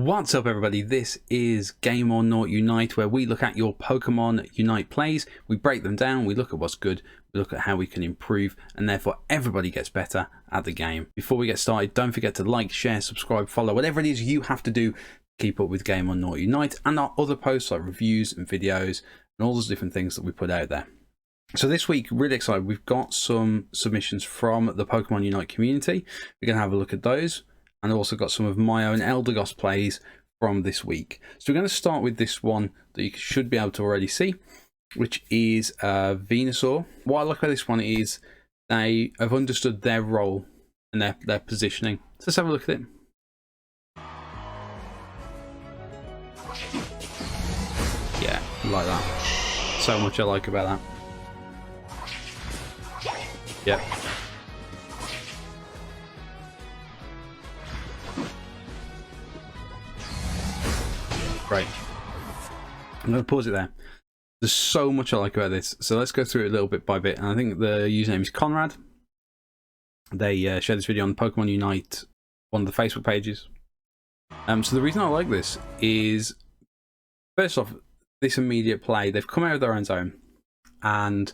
What's up everybody, this is GameOrNought Unite, where we look at your Pokemon Unite plays, we break them down, we look at what's good, we look at how we can improve, and therefore everybody gets better at the game. Before we get started, don't forget to like, share, subscribe, follow, whatever it is you have to do to keep up with GameOrNought Unite and our other posts like reviews and videos and all those different things that we put out there. So this week, really excited, we've got some submissions from the Pokemon Unite community. We're going to have a look at those. And I've also got some of my own Eldegoss plays from this week. So we're going to start with this one that you should be able to already see, which is Venusaur. What I like about this one is they have understood their role and their positioning. So let's have a look at it. Yeah, I like that. So much I like about that. Yep. Right, I'm going to pause it there. There's so much I like about this, so let's go through it a little bit by bit. And I think the username is Conrad. They shared this video on Pokemon Unite, one of the Facebook pages. So the reason I like this is, first off, this immediate play, they've come out of their own zone, and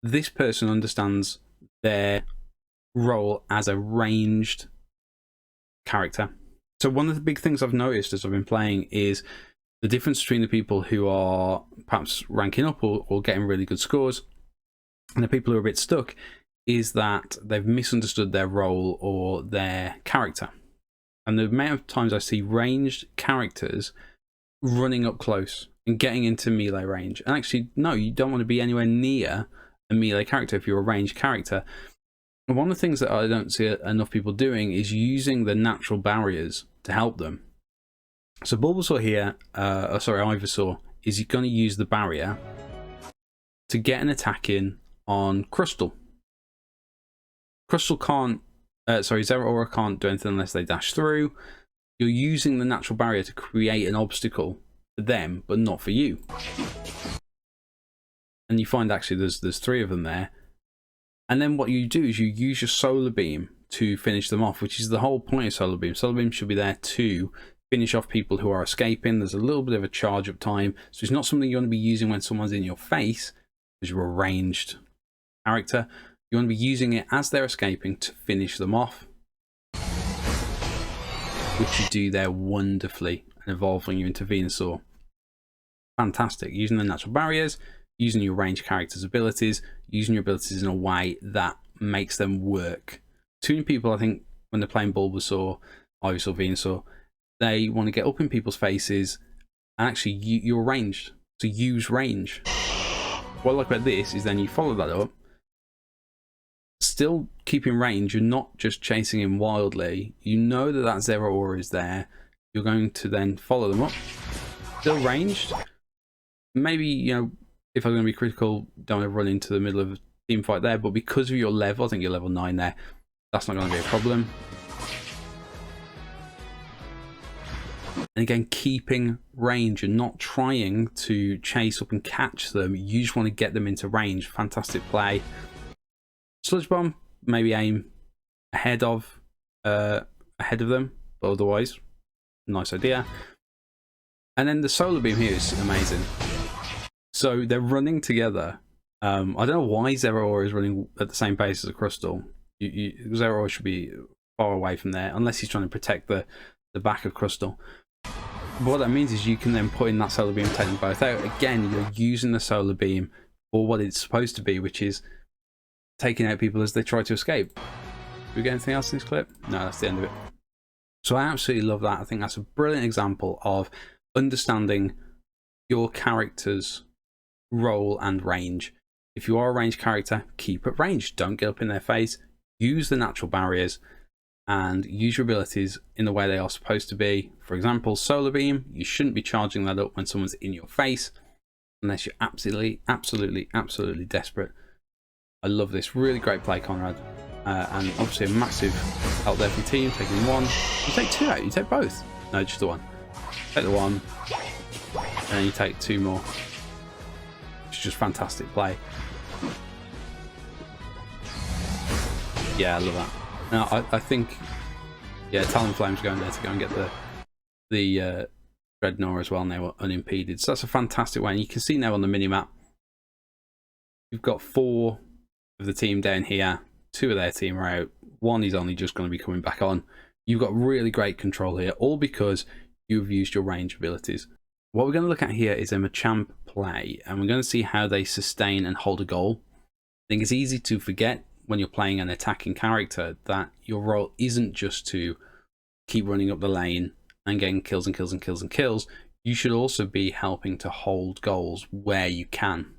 this person understands their role as a ranged character. So one of the big things I've noticed as I've been playing is the difference between the people who are perhaps ranking up or getting really good scores and the people who are a bit stuck is that they've misunderstood their role or their character. And the amount of times I see ranged characters running up close and getting into melee range. And actually, no, you don't want to be anywhere near a melee character if you're a ranged character. And one of the things that I don't see enough people doing is using the natural barriers to help them. So Bulbasaur here, Ivysaur, is going to use the barrier to get an attack in on Crustle. Crustle can't, Zeraora can't do anything unless they dash through. You're using the natural barrier to create an obstacle for them, but not for you. And you find actually there's three of them there. And then what you do is you use your Solar Beam to finish them off, which is the whole point of Solar Beam. Solar Beam should be there to finish off people who are escaping. There's a little bit of a charge up time, so it's not something you want to be using when someone's in your face, because you're a ranged character. You want to be using it as they're escaping to finish them off, which you do there wonderfully and evolving you into Venusaur. Fantastic. Using the natural barriers, using your ranged character's abilities, using your abilities in a way that makes them work. Too many people, I think, when they're playing Bulbasaur, Ivysaur, Venusaur, they want to get up in people's faces, and actually you're ranged, so use range. What I like about this is then you follow that up, still keeping range. You're not just chasing him wildly. You know that Zeraora is there. You're going to then follow them up, still ranged. Maybe, you know, if I'm going to be critical, don't want to run into the middle of a team fight there, but because of your level, I think you're level 9 there, that's not going to be a problem. And again, keeping range and not trying to chase up and catch them. You just want to get them into range. Fantastic play. Sludge Bomb, maybe aim ahead of them, but otherwise, nice idea. And then the Solar Beam here is amazing. So they're running together. I don't know why Zeraora is running at the same pace as a Crustle. Zeraora should be far away from there, unless he's trying to protect the back of Crustle. But what that means is you can then put in that Solar Beam and take them both out. Again, you're using the Solar Beam for what it's supposed to be, which is taking out people as they try to escape. Do we get anything else in this clip? No, that's the end of it. So I absolutely love that. I think that's a brilliant example of understanding your character's role and range. If you are a ranged character, keep at range. Don't get up in their face. Use the natural barriers and use your abilities in the way they are supposed to be. For example, Solar Beam, you shouldn't be charging that up when someone's in your face unless you're absolutely desperate. I love this. Really great play, Conrad. And obviously a massive help there from the team, taking one. You take two out, you take both. No, just the one. Take the one, and then you take two more. It's just fantastic play. Yeah, I love that. Now, I think, yeah, Talonflame's going there to go and get the the Dreadnought as well now unimpeded. So that's a fantastic way. And you can see now on the minimap, you've got 4 of the team down here, 2 of their team are out, 1 is only just going to be coming back on. You've got really great control here, all because you've used your range abilities. What we're going to look at here is a Machamp play, and we're going to see how they sustain and hold a goal. I think it's easy to forget when you're playing an attacking character that your role isn't just to keep running up the lane and getting kills and kills and kills and kills. You should also be helping to hold goals where you can.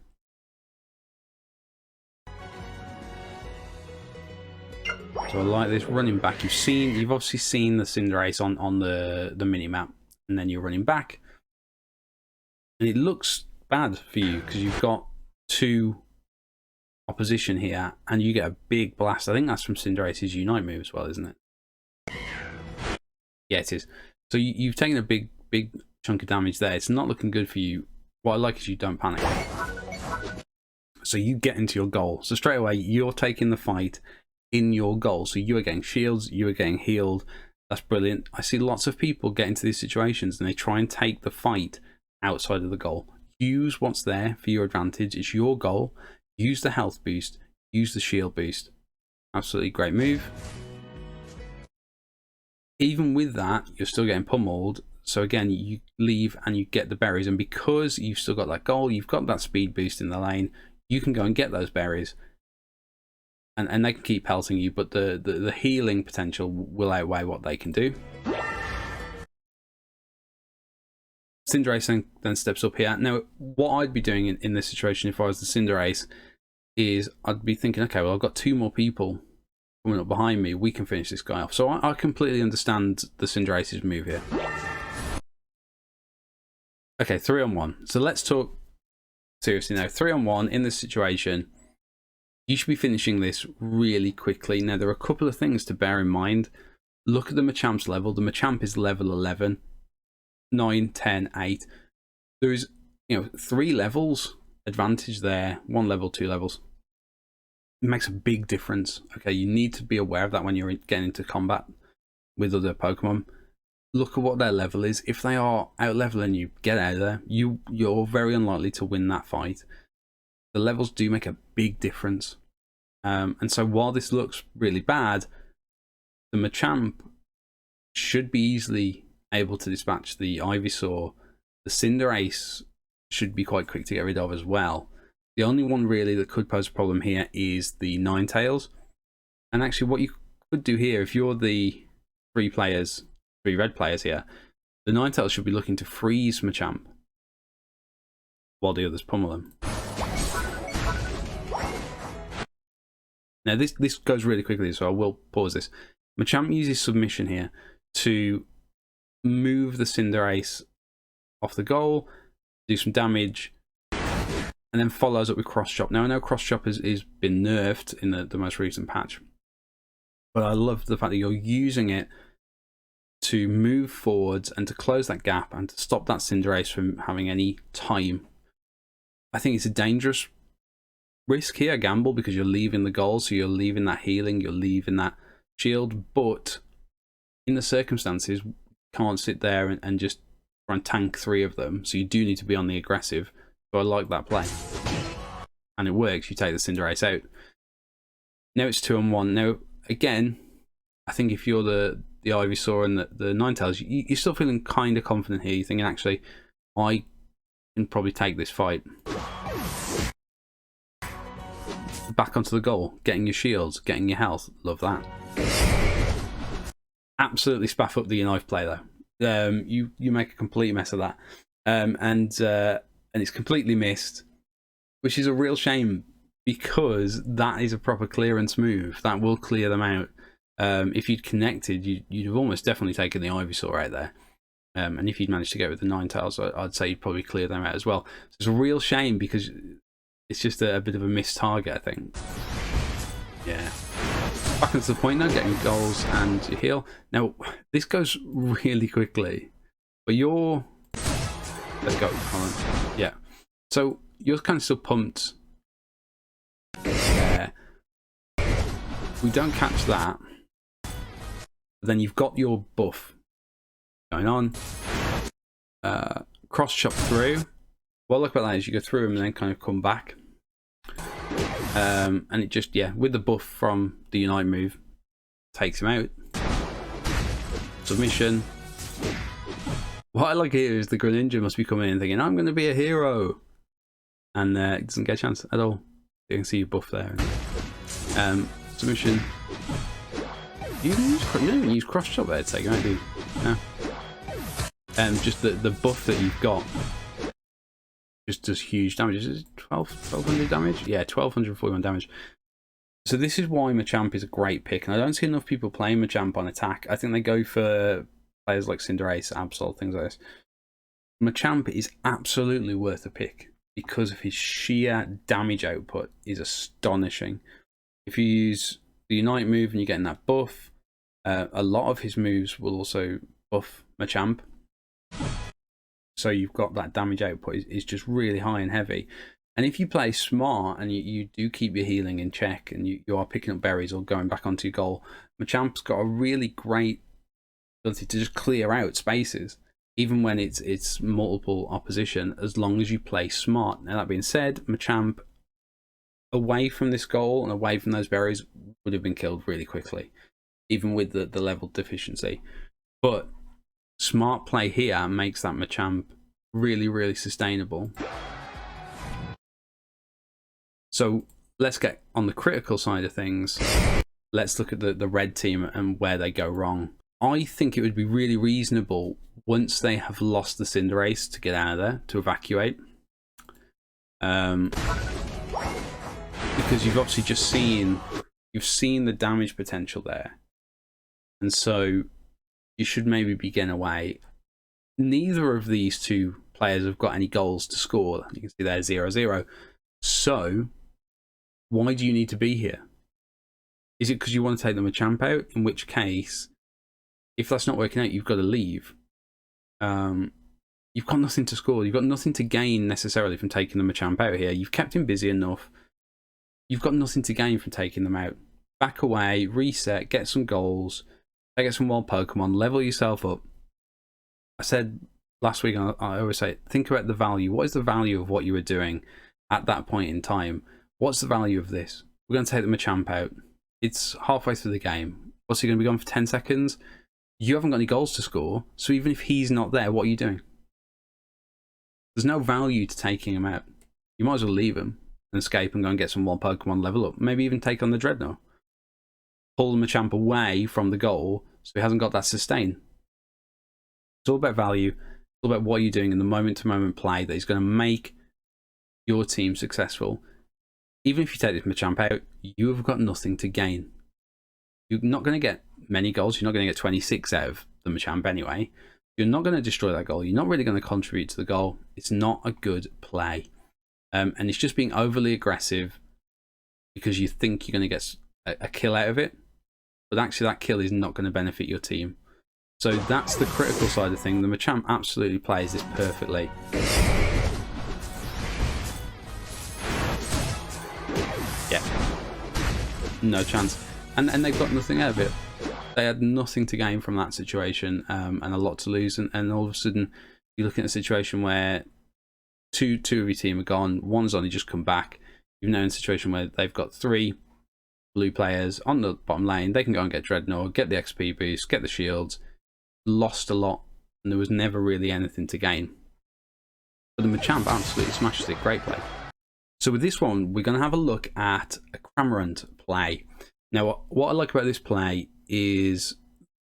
So I like this running back. You've obviously seen the Cinderace on the minimap, and then you're running back, and it looks bad for you because you've got 2 opposition here, and you get a big blast. I think that's from Cinderace's Unite move as well, isn't it? Yeah, it is. So you've taken a big chunk of damage there. It's not looking good for you. What I like is you don't panic. So you get into your goal. So straight away, you're taking the fight in your goal. So you are getting shields, you are getting healed. That's brilliant. I see lots of people get into these situations and they try and take the fight outside of the goal. Use what's there for your advantage. It's your goal. Use the health boost. Use the shield boost. Absolutely great move. Even with that, you're still getting pummeled. So again, you leave and you get the berries. And because you've still got that goal, you've got that speed boost in the lane, you can go and get those berries. And they can keep pelting you, but the healing potential will outweigh what they can do. Cinderace then steps up here. Now, what I'd be doing in this situation if I was the Cinderace is I'd be thinking, okay, well, I've got 2 more people coming up behind me. We can finish this guy off. So I completely understand the Cinderace's move here. Okay, 3-on-1. So let's talk seriously now. 3-on-1 in this situation. You should be finishing this really quickly. Now, there are a couple of things to bear in mind. Look at the Machamp's level. The Machamp is level 11, 9, 10, 8. There is, 3 levels advantage there. 1 level, 2 levels. It makes a big difference. Okay, you need to be aware of that when you're getting into combat with other Pokemon. Look at what their level is. If they are out-leveling you, get out of there. You're very unlikely to win that fight. The levels do make a big difference. And so while this looks really bad, the Machamp should be easily able to dispatch the Ivysaur. The Cinderace should be quite quick to get rid of as well. The only one really that could pose a problem here is the Ninetales. And actually what you could do here, if you're the 3 red players here, the Ninetales should be looking to freeze Machamp while the others pummel him. Now this goes really quickly, so I will pause this. Machamp uses submission here to move the Cinderace off the goal, do some damage, and then follows up with Cross Chop. Now I know Cross Chop has been nerfed in the most recent patch, but I love the fact that you're using it to move forwards and to close that gap and to stop that Cinderace from having any time. I think it's a dangerous risk here, a gamble, because you're leaving the goal, so you're leaving that healing, you're leaving that shield, but in the circumstances, you can't sit there and just try and tank 3 of them, so you do need to be on the aggressive. So I like that play. And it works, you take the Cinderace out. Now it's 2-on-1. Now, again, I think if you're the Ivysaur and the Ninetales, you're still feeling kind of confident here. You're thinking, actually, I can probably take this fight. Back onto the goal, getting your shields, getting your health. Love that. Absolutely spaff up the knife play though. You make a complete mess of that, and it's completely missed, which is a real shame because that is a proper clearance move that will clear them out. If you'd connected, you'd have almost definitely taken the Ivysaur out there. And if you'd managed to get with the Ninetales, I'd say you'd probably clear them out as well. So it's a real shame because it's just a bit of a missed target, I think. Yeah. Back into the point now, getting goals and your heal. Now, this goes really quickly, but you're... Let's go, Colin. Yeah. So, you're kind of still pumped. Yeah. We don't catch that. Then you've got your buff. going on. Cross chop through. What I like about that is you go through him and then kind of come back. And it just, yeah, with the buff from the Unite move, takes him out. Submission. What I like here is the Greninja must be coming in thinking, I'm going to be a hero. And it doesn't get a chance at all. You can see your buff there. Submission. You don't even use cross chop there to take him out, do you? No. Just the buff that you've got just does huge damage. Is it 1200 damage? Yeah, 1241 damage. So this is why Machamp is a great pick, and I don't see enough people playing Machamp on attack. I think they go for players like Cinderace, Absol, things like this. Machamp is absolutely worth a pick because of his sheer damage output is astonishing. If you use the Unite move and you're getting that buff, a lot of his moves will also buff Machamp. So you've got that damage output is just really high and heavy. And if you play smart and you do keep your healing in check and you are picking up berries or going back onto your goal, Machamp's got a really great ability to just clear out spaces, even when it's multiple opposition, as long as you play smart. Now that being said, Machamp away from this goal and away from those berries would have been killed really quickly, even with the level deficiency. But smart play here makes that Machamp really, really sustainable. So let's get on the critical side of things. Let's look at the red team and where they go wrong. I think it would be really reasonable once they have lost the Cinderace to get out of there, to evacuate. Because you've obviously just seen the damage potential there. And so you should maybe be getting away. Neither of these two players have got any goals to score. You can see they're 0-0. So why do you need to be here? Is it because you want to take the Machamp out? In which case, if that's not working out, you've got to leave. You've got nothing to score. You've got nothing to gain necessarily from taking the Machamp out here. You've kept him busy enough. You've got nothing to gain from taking them out. Back away, reset, get some goals, get some wild Pokemon, level yourself up. I said last week, I always say, think about the value. What is the value of what you were doing at that point in time? What's the value of this? We're going to take the Machamp out. It's halfway through the game. What's he going to be gone for 10 seconds? You haven't got any goals to score, so even if he's not there, what are you doing? There's no value to taking him out. You might as well leave him and escape and go and get some wild Pokemon, level up. Maybe even take on the Dreadnought. Pull the Machamp away from the goal so he hasn't got that sustain. It's all about value. It's all about what you're doing in the moment-to-moment play that is going to make your team successful. Even if you take this Machamp out, you have got nothing to gain. You're not going to get many goals. You're not going to get 26 out of the Machamp anyway. You're not going to destroy that goal. You're not really going to contribute to the goal. It's not a good play. And it's just being overly aggressive because you think you're going to get a kill out of it. But actually that kill is not going to benefit your team. So that's the critical side of things. The Machamp absolutely plays this perfectly. Yeah. No chance. And they've got nothing out of it. They had nothing to gain from that situation and a lot to lose. And all of a sudden, you're looking at a situation where two of your team are gone. One's only just come back. You're now in a situation where they've got 3 blue players on the bottom lane. They can go and get Dreadnought, get the XP boost, get the shields. Lost a lot, and there was never really anything to gain. But the Machamp absolutely smashes it. Great play. So with this one, we're going to have a look at a Cramorant play. Now, what I like about this play is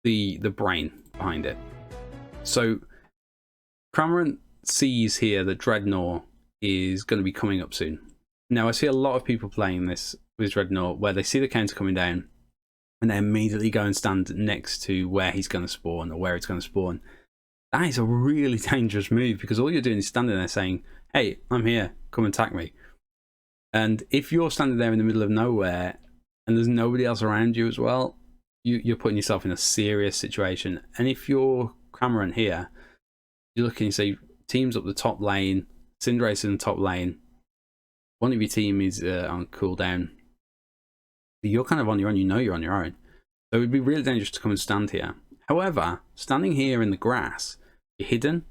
the brain behind it. So Cramorant sees here that Dreadnought is going to be coming up soon. Now, I see a lot of people playing this with Dreadnought where they see the counter coming down and they immediately go and stand next to where he's going to spawn or where it's going to spawn. That is a really dangerous move because all you're doing is standing there saying, hey, I'm here, come and attack me. And if you're standing there in the middle of nowhere and there's nobody else around you as well, you're putting yourself in a serious situation. And if you're Cramorant here, you're looking and say, teams up the top lane, Cinderace in the top lane, one of your team is on cooldown. You're kind of on your own, you know you're on your own. So it would be really dangerous to come and stand here. However, standing here in the grass, you're hidden,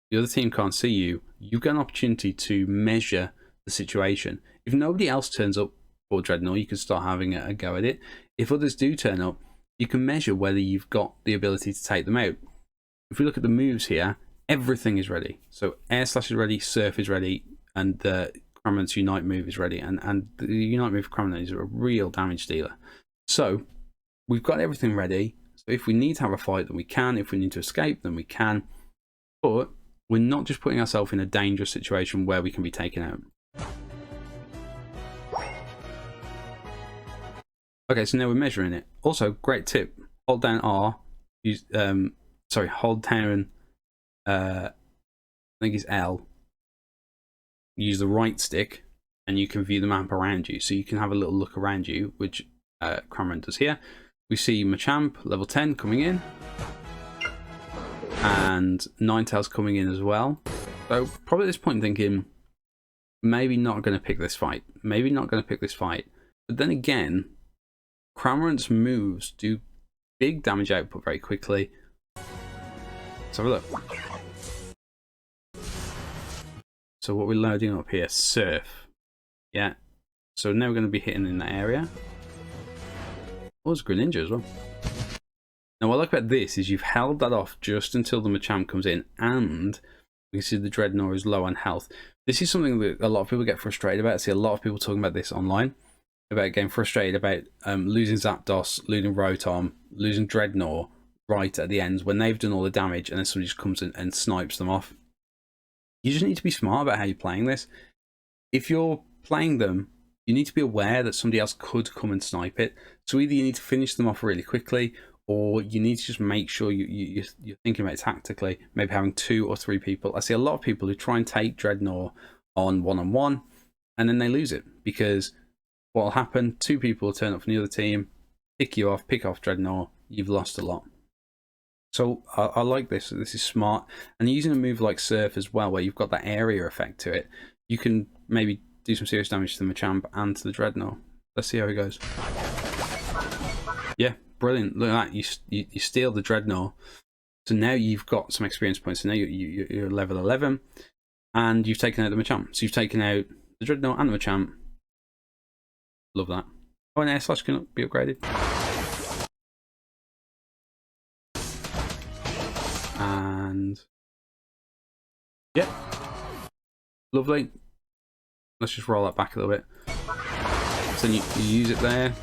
the other team can't see you, you've got an opportunity to measure the situation. If nobody else turns up for Dreadnought, you can start having a go at it. If others do turn up, you can measure whether you've got the ability to take them out. If we look at the moves here, everything is ready. So Air Slash is ready, Surf is ready, and the Cramorant's Unite move is ready. And the Unite move for Cramorant is a real damage dealer. So we've got everything ready. So if we need to have a fight, then we can. If we need to escape, then we can. But we're not just putting ourselves in a dangerous situation where we can be taken out. Okay, so now we're measuring it. Also, great tip. Hold down R. Hold down, I think it's L. Use the right stick, and you can view the map around you. So you can have a little look around you, which Cramorant does here. We see Machamp, level 10, coming in. And Ninetales coming in as well. So probably at this point thinking, maybe not going to pick this fight. Maybe not going to pick this fight. But then again, Cramorant's moves do big damage output very quickly. Let's have a look. So what we're loading up here, Surf. Yeah. So now we're going to be hitting in that area. Oh, there's Greninja as well. Now what I like about this is you've held that off just until the Machamp comes in, and we can see the Dreadnought is low on health. This is something that a lot of people get frustrated about. I see a lot of people talking about this online, about getting frustrated about losing Zapdos, losing Rotom, losing Dreadnought right at the end when they've done all the damage, and then somebody just comes in and snipes them off. You just need to be smart about how you're playing this. If you're playing them, you need to be aware that somebody else could come and snipe it. So either you need to finish them off really quickly, or you need to just make sure you're thinking about it tactically, maybe having 2 or 3 people. I see a lot of people who try and take Dreadnought on one-on-one, and then they lose it, because what will happen, 2 people will turn up from the other team, pick you off, pick off Dreadnought, you've lost a lot. So I like this. This is smart. And using a move like Surf as well, where you've got that area effect to it, you can maybe do some serious damage to the Machamp and to the Dreadnought. Let's see how it goes. Yeah, brilliant. Look at that. You steal the Dreadnought. So now you've got some experience points. So now you're level 11, and you've taken out the Machamp. So you've taken out the Dreadnought and the Machamp. Love that. Oh, and Air Slash can be upgraded. And yeah, lovely. Let's just roll that back a little bit. So then you use it there.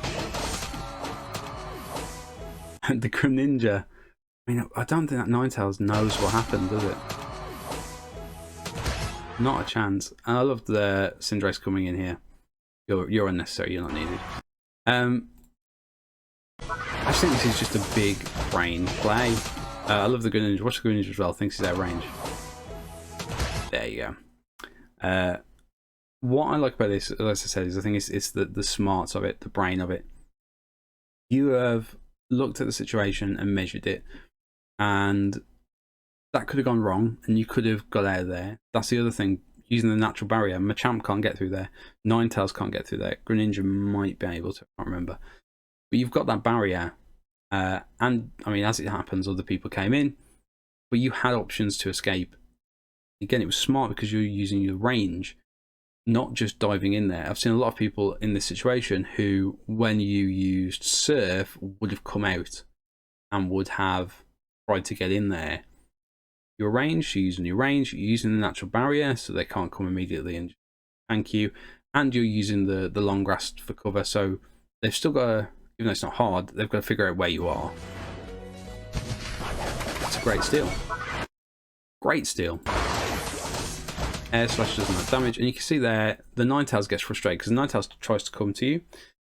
And the Greninja, I mean, I don't think that Ninetales knows what happened, does it? Not a chance. And I love the Cinderace coming in here. You're unnecessary, you're not needed. I just think this is just a big brain play. I love the Greninja. Watch the Greninja as well. Thinks he's out of range. There you go. What I like about this, as I said, is I think it's the smarts of it, the brain of it. You have looked at the situation and measured it, and that could have gone wrong, and you could have got out of there. That's the other thing. Using the natural barrier, Machamp can't get through there. Ninetales can't get through there. Greninja might be able to. I can't remember. But you've got that barrier. And I mean, as it happens, other people came in, but you had options to escape. Again, it was smart because you're using your range, not just diving in there. I've seen a lot of people in this situation who, when you used Surf, would have come out and would have tried to get in there. Your range, you're using your range, you're using the natural barrier, so they can't come immediately and thank you. And you're using the long grass for cover, so they've still got to, even though it's not hard, they've got to figure out where you are. It's a great steal. Great steal. Air Slash doesn't have damage, and you can see there the Ninetales gets frustrated because the Ninetales tries to come to you.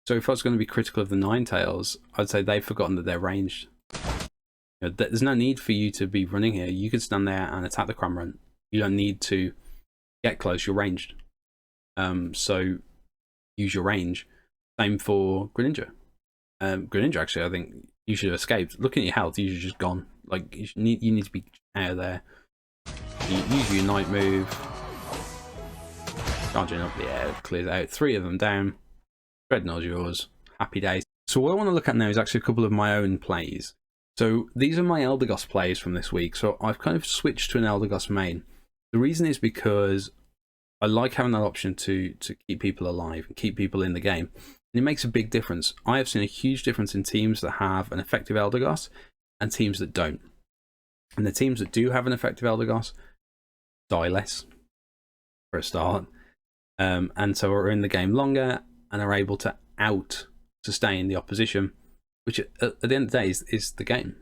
So if I was going to be critical of the Ninetales, I'd say they've forgotten that they're ranged. You know, there's no need for you to be running here. You can stand there and attack the Cramorant. You don't need to get close, you're ranged. So use your range. Same for Greninja. Greninja, actually, I think you should have escaped. Looking at your health, you should have just gone. Like, you need to be out of there. You use your Unite move. Charging up the air, clears out. 3 of them down. Dreadnought's yours. Happy days. So what I want to look at now is actually a couple of my own plays. So these are my Eldegoss plays from this week. So I've kind of switched to an Eldegoss main. The reason is because I like having that option to keep people alive and keep people in the game. And it makes a big difference. I have seen a huge difference in teams that have an effective Eldegoss and teams that don't. And the teams that do have an effective Eldegoss die less, for a start. And so are in the game longer and are able to out-sustain the opposition, which at the end of the day is the game.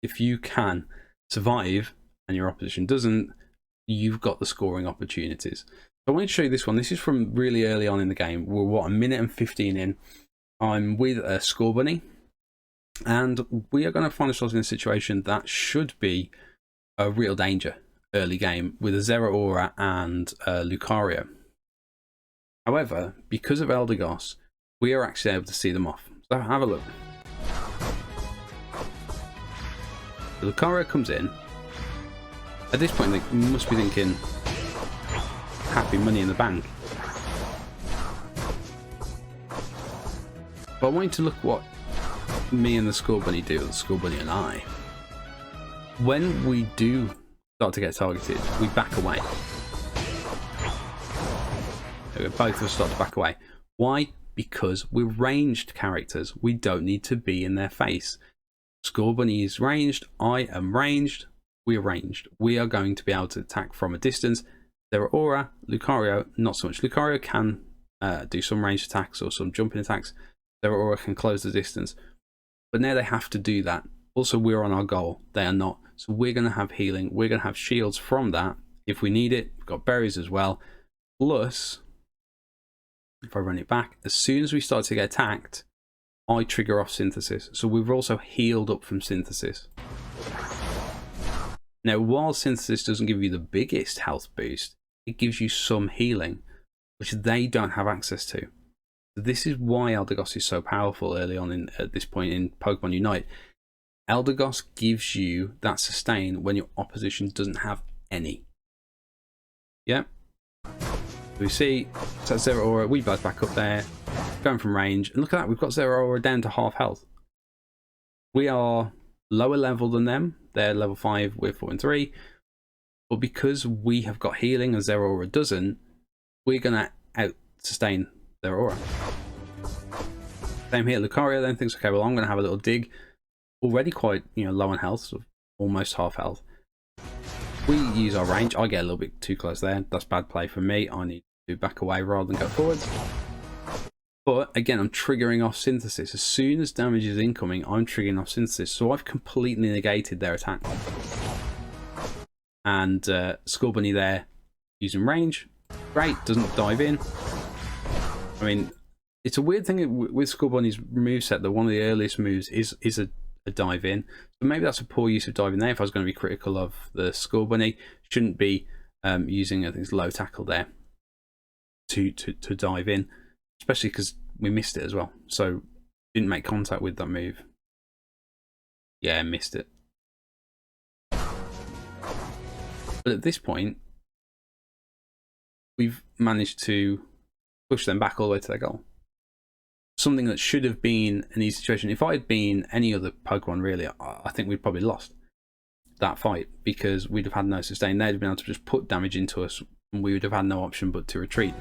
If you can survive and your opposition doesn't, you've got the scoring opportunities. So I want to show you this one. This is from really early on in the game. We're, what, a minute and 15 in. I'm with a Score Bunny, and we are going to find ourselves in a situation that should be a real danger early game with a Zeraora and Lucario. However, because of Eldegoss, we are actually able to see them off. So have a look. The Lucario comes in. At this point, they must be thinking, happy money in the bank. But I want you to look what me and the Score Bunny do, the Score Bunny and I. When we do start to get targeted, we back away. Both of us start to back away. Why? Because we're ranged characters. We don't need to be in their face. Score Bunny is ranged. I am ranged. We are ranged. We are going to be able to attack from a distance. Zeraora, Lucario, not so much. Lucario can do some ranged attacks or some jumping attacks. Zeraora can close the distance. But now they have to do that. Also, we're on our goal. They are not. So we're going to have healing. We're going to have shields from that if we need it. We've got berries as well. Plus, if I run it back, as soon as we start to get attacked, I trigger off Synthesis. So we've also healed up from Synthesis. Now, while Synthesis doesn't give you the biggest health boost, it gives you some healing, which they don't have access to. So this is why Eldegoss is so powerful early on at this point in Pokemon Unite. Eldegoss gives you that sustain when your opposition doesn't have any. Yeah? We see, so Zeraora, we buzz back up there, going from range, and look at that, we've got Zeraora down to half health. We are lower level than them, they're level 5, we're 4 and 3, but because we have got healing and Zeraora doesn't, we're going to out-sustain Zeraora. Same here, Lucario then thinks, okay, well I'm going to have a little dig, already quite low on health, so almost half health. We use our range. I get a little bit too close there. That's bad play for me. I need to back away rather than go forwards. But again, I'm triggering off Synthesis. As soon as damage is incoming, I'm triggering off Synthesis. So I've completely negated their attack. And Score Bunny there using range. Great, doesn't dive in. I mean, it's a weird thing with Score Bunny's moveset that one of the earliest moves is a dive in. So maybe that's a poor use of diving there. If I was going to be critical of the Score Bunny, shouldn't be using I think it's low tackle there to dive in, especially because we missed it as well. So didn't make contact with that move. Yeah, missed it. But at this point, we've managed to push them back all the way to their goal. Something that should have been an easy situation. If I had been any other Pokemon, really, I think we'd probably lost that fight because we'd have had no sustain. They'd have been able to just put damage into us and we would have had no option but to retreat.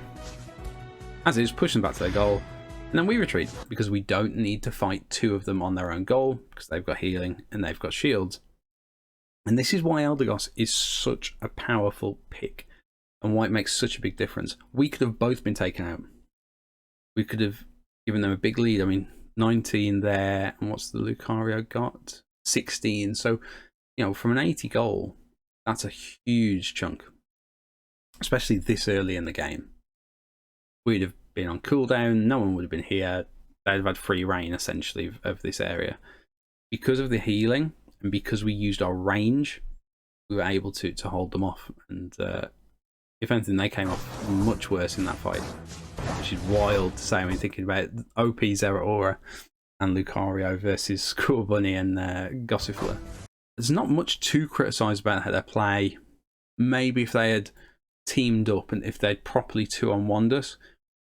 As is, push them back to their goal, and then we retreat because we don't need to fight two of them on their own goal because they've got healing and they've got shields. And this is why Eldegoss is such a powerful pick and why it makes such a big difference. We could have both been taken out. We could have given them a big lead. I mean, 19 there, and what's the Lucario got? 16. So, from an 80 goal, that's a huge chunk, especially this early in the game. We'd have been on cooldown, no one would have been here, they'd have had free reign, essentially, of this area. Because of the healing, and because we used our range, we were able to hold them off, and if anything, they came off much worse in that fight. Which is wild to say when thinking about OP Zeraora and Lucario versus Score Bunny and Gossifleur. There's not much to criticise about their play. Maybe if they had teamed up and if they'd properly 2-on-1'd us,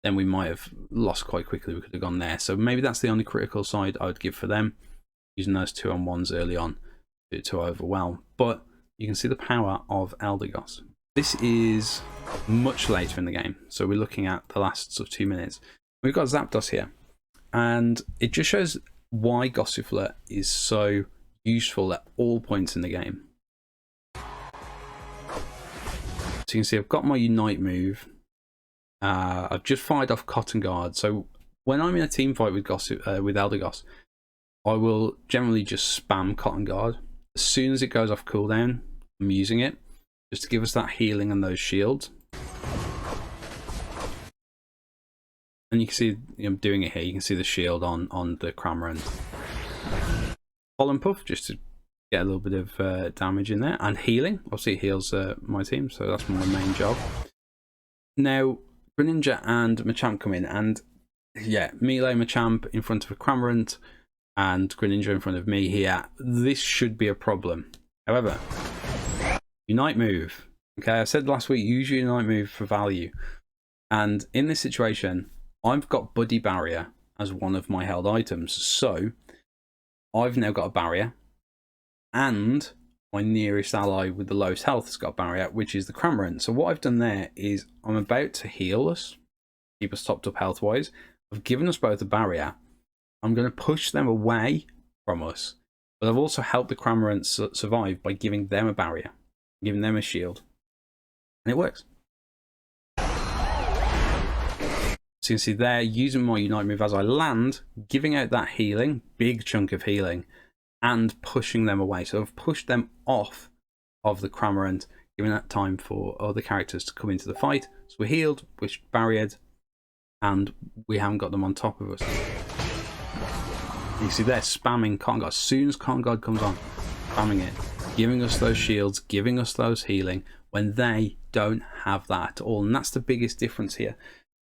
then we might have lost quite quickly. We could have gone there. So maybe that's the only critical side I would give for them. using those 2-on-1s early on to overwhelm. But you can see the power of Eldegoss. This is much later in the game, so we're looking at the last sort of 2 minutes. We've got Zapdos here, and it just shows why Gossifleur is so useful at all points in the game. So you can see I've got my Unite move. I've just fired off Cotton Guard. So when I'm in a team fight with Eldegoss, I will generally just spam Cotton Guard. As soon as it goes off cooldown, I'm using it just to give us that healing and those shields. And you can see I'm doing it here. You can see the shield on the Cramorant. Pollen Puff just to get a little bit of damage in there, and healing. Obviously it heals my team, so that's my main job. Now Greninja and Machamp come in, and yeah, melee Machamp in front of a Cramorant and Greninja in front of me here. This should be a problem. However, Unite move. Okay, I said last week, use your Unite move for value. And in this situation, I've got Buddy Barrier as one of my held items. So I've now got a barrier, and my nearest ally with the lowest health has got a barrier, which is the Cramorant. So what I've done there is I'm about to heal us, keep us topped up health wise. I've given us both a barrier. I'm going to push them away from us, but I've also helped the Cramorant survive by giving them a barrier, giving them a shield, and it works. So you can see there, using my Unite move as I land, giving out that healing, big chunk of healing, and pushing them away. So I've pushed them off of the Cramorant, giving that time for other characters to come into the fight. So we're healed, we're barriered, and we haven't got them on top of us. You see they're spamming Cotton Guard. As soon as Cotton Guard comes on, spamming it, giving us those shields, giving us those healing, when they don't have that at all. And that's the biggest difference here,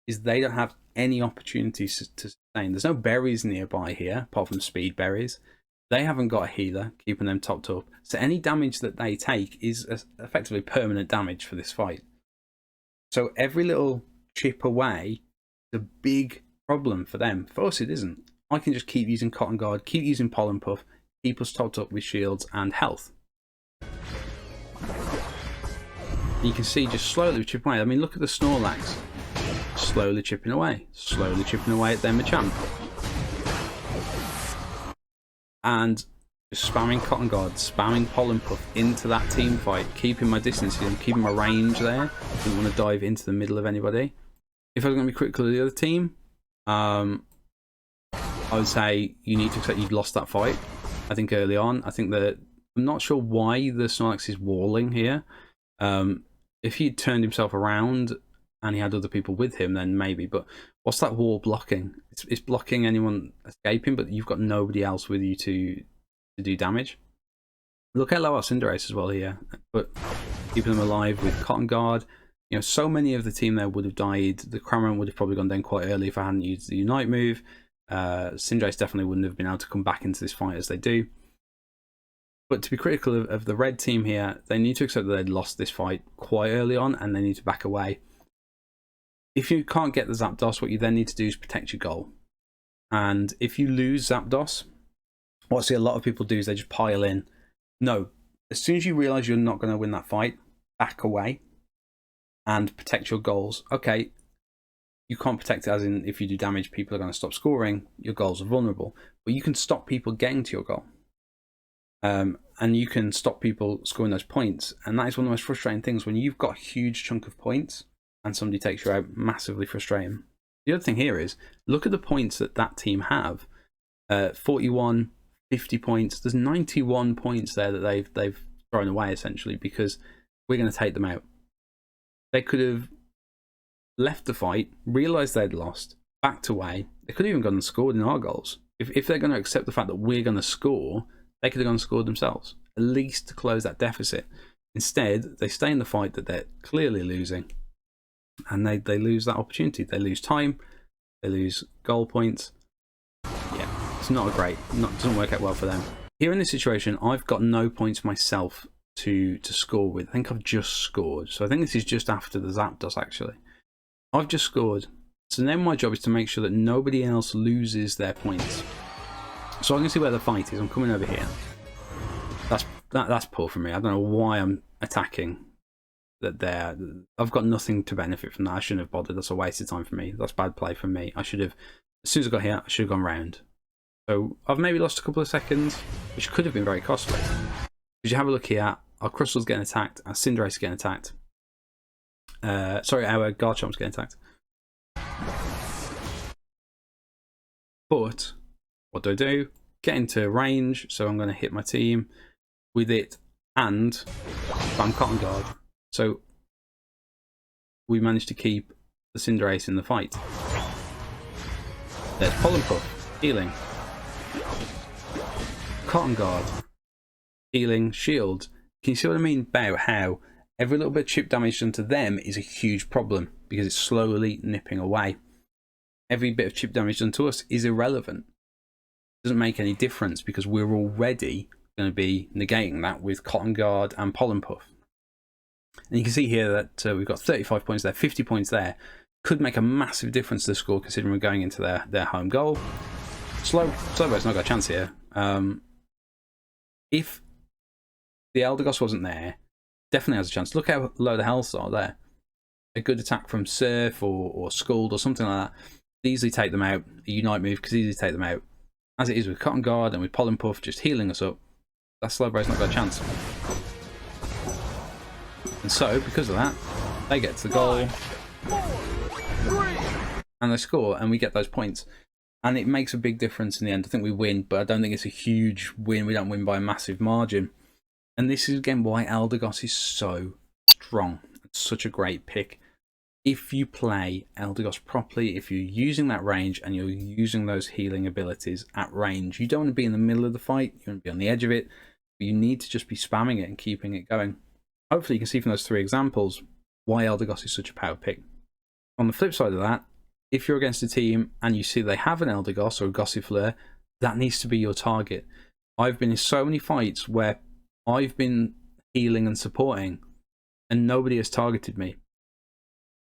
is they don't have any opportunities to sustain. There's no berries nearby here, apart from speed berries. They haven't got a healer, keeping them topped up. So any damage that they take is effectively permanent damage for this fight. So every little chip away is a big problem for them. For us, it isn't. I can just keep using Cotton Guard, keep using Pollen Puff, keep us topped up with shields and health. You can see just slowly chipping away. I mean, look at the Snorlax. Slowly chipping away at their Machamp. And just spamming Cotton Guard, spamming Pollen Puff into that team fight, keeping my distance and keeping my range there. Didn't want to dive into the middle of anybody. If I was going to be critical of the other team, I would say you need to accept you've lost that fight. I think early on, I think that I'm not sure why the Snorlax is walling here. If he turned himself around and he had other people with him, then maybe. But what's that wall blocking? It's blocking anyone escaping, but you've got nobody else with you to do damage. Look how low our Cinderace as well here, but keeping them alive with Cotton Guard. You know, so many of the team there would have died. The Cramorant would have probably gone down quite early if I hadn't used the Unite move. Cinderace definitely wouldn't have been able to come back into this fight as they do. But to be critical of the red team here, they need to accept that they'd lost this fight quite early on, and they need to back away. If you can't get the Zapdos, what you then need to do is protect your goal. And if you lose Zapdos, what I see a lot of people do is they just pile in. No, as soon as you realise you're not going to win that fight, back away and protect your goals. Okay, you can't protect it as in if you do damage, people are going to stop scoring, your goals are vulnerable. But you can stop people getting to your goal. And you can stop people scoring those points. And that is one of the most frustrating things when you've got a huge chunk of points and somebody takes you out. Massively frustrating. The other thing here is, look at the points that that team have. 41, 50 points. There's 91 points there that they've thrown away, essentially, because we're going to take them out. They could have left the fight, realised they'd lost, backed away. They could have even gone and scored in our goals. If they're going to accept the fact that we're going to score, they could have gone and scored themselves, at least to close that deficit. Instead, they stay in the fight that they're clearly losing, and they lose that opportunity. They lose time, they lose goal points. Yeah, it's not a great, doesn't work out well for them. Here in this situation, I've got no points myself to score with. I think I've just scored. So I think this is just after the Zapdos, actually. I've just scored. So now my job is to make sure that nobody else loses their points. So I'm going to see where the fight is. I'm coming over here. That's poor for me. I don't know why I'm attacking that there. I've got nothing to benefit from that. I shouldn't have bothered. That's a waste of time for me. That's bad play from me. I should have, as soon as I got here, I should have gone round. So I've maybe lost a couple of seconds, which could have been very costly. Because you have a look here, our Crystal's getting attacked, our Cinderace getting attacked. Sorry, our Garchomp's getting attacked. But what do? Get into range, so I'm going to hit my team with it and spam Cotton Guard. So we managed to keep the Cinderace in the fight. There's Pollen Puff, healing. Cotton Guard, healing, shield. Can you see what I mean about how every little bit of chip damage done to them is a huge problem because it's slowly nipping away. Every bit of chip damage done to us is irrelevant. It doesn't make any difference because we're already going to be negating that with Cotton Guard and Pollen Puff. And you can see here that we've got 35 points there, 50 points there. Could make a massive difference to the score considering we're going into their home goal. Slowbo's not got a chance here. If the Eldegoss wasn't there, definitely has a chance. Look how low the healths are there. A good attack from Surf or Scald or something like that. Easily take them out. A Unite move could easily take them out. As it is with Cotton Guard and with Pollen Puff just healing us up, that Slowbro's not got a chance. And so, because of that, they get to the goal. And they score, and we get those points. And it makes a big difference in the end. I think we win, but I don't think it's a huge win. We don't win by a massive margin. And this is, again, why Eldegoss is so strong. It's such a great pick. If you play Eldegoss properly, if you're using that range and you're using those healing abilities at range, you don't want to be in the middle of the fight. You want to be on the edge of it. But you need to just be spamming it and keeping it going. Hopefully you can see from those three examples why Eldegoss is such a power pick. On the flip side of that, if you're against a team and you see they have an Eldegoss or a Gossifleur, that needs to be your target. I've been in so many fights where I've been healing and supporting and nobody has targeted me.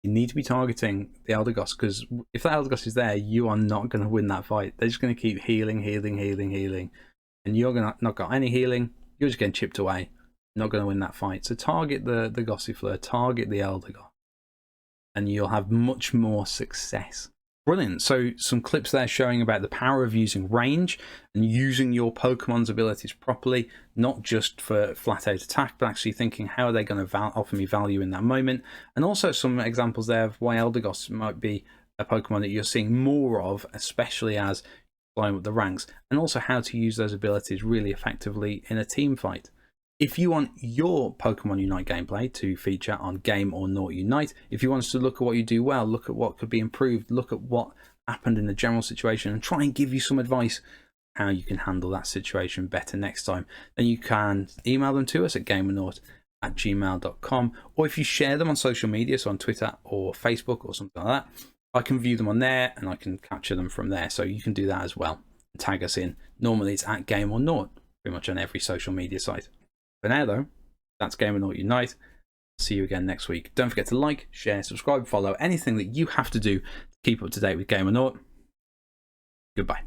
You need to be targeting the Eldegoss because if that Eldegoss is there, you are not going to win that fight. They're just going to keep healing. And you're going to not got any healing. You're just getting chipped away. Not going to win that fight. So target the Gossifleur, target the Eldegoss. And you'll have much more success. Brilliant. So some clips there showing about the power of using range and using your Pokemon's abilities properly, not just for flat out attack, but actually thinking how are they going to offer me value in that moment. And also some examples there of why Eldegoss might be a Pokemon that you're seeing more of, especially as you climb up the ranks, and also how to use those abilities really effectively in a team fight. If you want your Pokemon Unite gameplay to feature on GameOrNought Unite, if you want us to look at what you do well, look at what could be improved, look at what happened in the general situation and try and give you some advice how you can handle that situation better next time, then you can email them to us at GameOrNought@gmail.com, or if you share them on social media, so on Twitter or Facebook or something like that, I can view them on there and I can capture them from there, so you can do that as well. Tag us in. Normally it's at GameOrNought, pretty much on every social media site. For now, though, that's GameOrNought Unite. See you again next week. Don't forget to like, share, subscribe, follow, anything that you have to do to keep up to date with GameOrNought. Goodbye.